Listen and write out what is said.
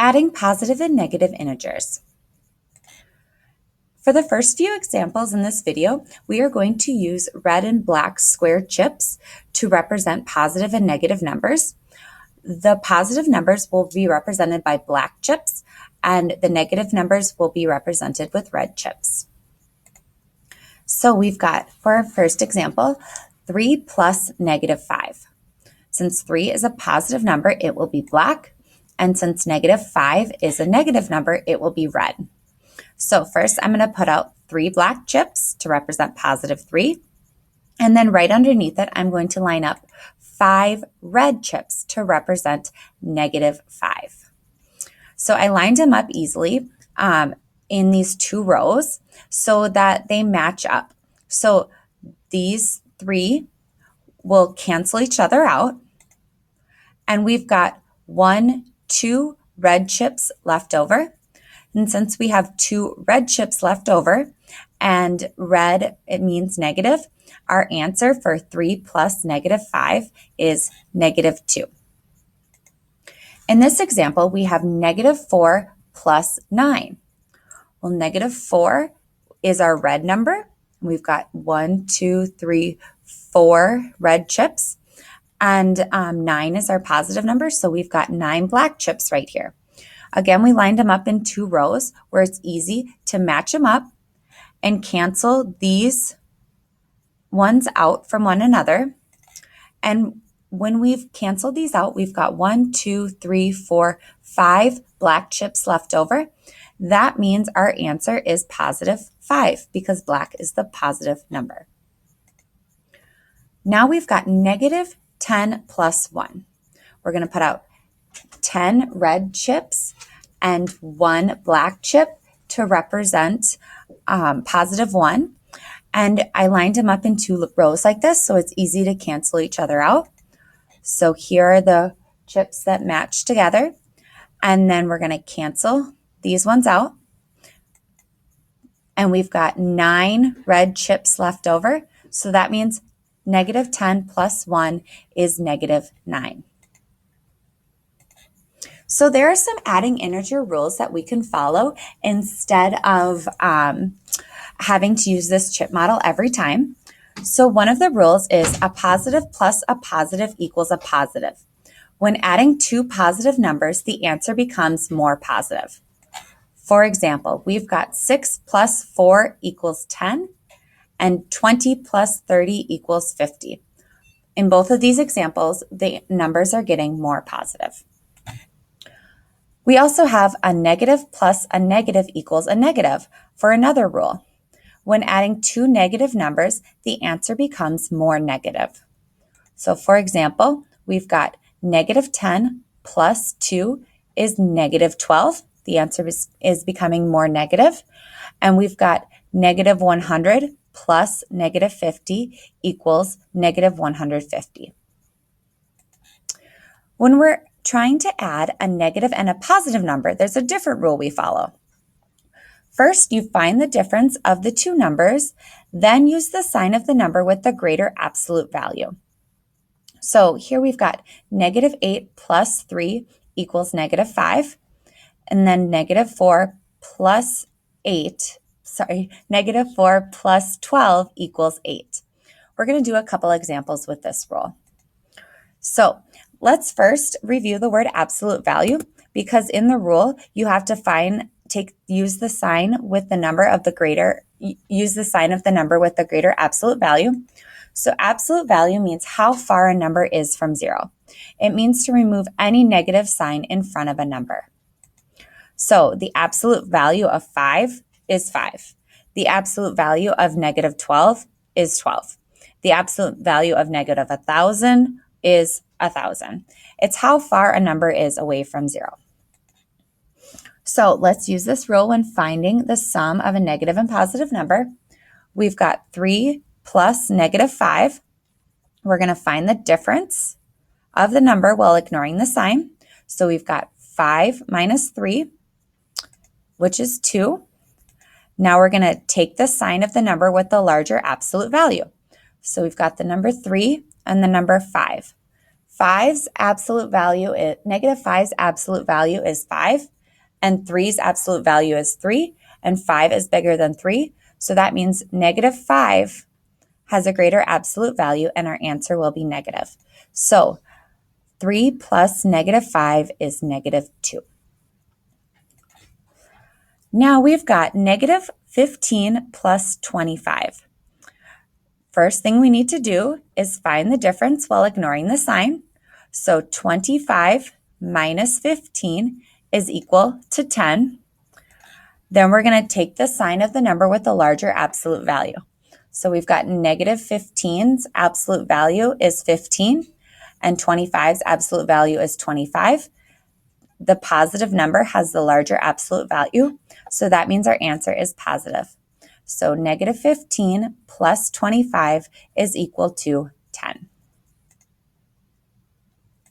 Adding positive and negative integers. For the first few examples in this video, we are going to use red and black square chips to represent positive and negative numbers. The positive numbers will be represented by black chips, and the negative numbers will be represented with red chips. So we've got, for our first example, 3 plus negative 5. Since 3 is a positive number, it will be black, and since negative 5 is a negative number, it will be red. So first, I'm going to put out 3 black chips to represent positive 3, and then right underneath it, I'm going to line up 5 red chips to represent negative 5. So I lined them up easily in these 2 rows so that they match up. So these 3 will cancel each other out, and we've got 2 red chips left over. And since we have 2 red chips left over, and red, it means negative, our answer for 3 plus negative 5 is negative 2. In this example, we have negative 4 plus 9. Well, negative 4 is our red number. We've got 4 red chips, and 9 is our positive number, so we've got 9 black chips right here. Again, we lined them up in 2 rows where it's easy to match them up and cancel these ones out from one another. And when we've canceled these out, we've got 5 black chips left over. That means our answer is positive 5 because black is the positive number. Now we've got negative 10 plus 1. We're going to put out 10 red chips and 1 black chip to represent positive 1. And I lined them up in 2 rows like this, so it's easy to cancel each other out. So here are the chips that match together. And then we're going to cancel these ones out. And we've got 9 red chips left over. So that means negative 10 plus 1 is negative 9. So there are some adding integer rules that we can follow instead of having to use this chip model every time. So one of the rules is a positive plus a positive equals a positive. When adding 2 positive numbers, the answer becomes more positive. For example, we've got 6 plus 4 equals 10, and 20 plus 30 equals 50. In both of these examples, the numbers are getting more positive. We also have a negative plus a negative equals a negative for another rule. When adding 2 negative numbers, the answer becomes more negative. So for example, we've got negative 10 plus 2 is negative 12. The answer is becoming more negative. And we've got negative 100 plus negative 50 equals negative 150. When we're trying to add a negative and a positive number, there's a different rule we follow. First, you find the difference of the 2 numbers, then use the sign of the number with the greater absolute value. So here we've got negative 8 plus 3 equals negative 5, and then negative 4 plus 12 equals 8. We're going to do a couple examples with this rule. So let's first review the word absolute value, because in the rule you have to use the sign of the number with the greater absolute value. So absolute value means how far a number is from 0. It means to remove any negative sign in front of a number. So the absolute value of 5 is 5. The absolute value of negative 12 is 12. The absolute value of negative 1,000 is 1,000. It's how far a number is away from 0. So let's use this rule when finding the sum of a negative and positive number. We've got 3 plus negative 5. We're going to find the difference of the number while ignoring the sign. So we've got 5 minus 3, which is 2. Now we're going to take the sign of the number with the larger absolute value. So we've got the number 3 and the number 5. negative 5's absolute value is 5, and 3's absolute value is 3, and 5 is bigger than 3. So that means negative 5 has a greater absolute value, and our answer will be negative. So 3 plus negative 5 is negative 2. Now we've got negative 15 plus 25. First thing we need to do is find the difference while ignoring the sign. So 25 minus 15 is equal to 10. Then we're going to take the sign of the number with the larger absolute value. So we've got negative 15's absolute value is 15, and 25's absolute value is 25. The positive number has the larger absolute value, so that means our answer is positive. So negative 15 plus 25 is equal to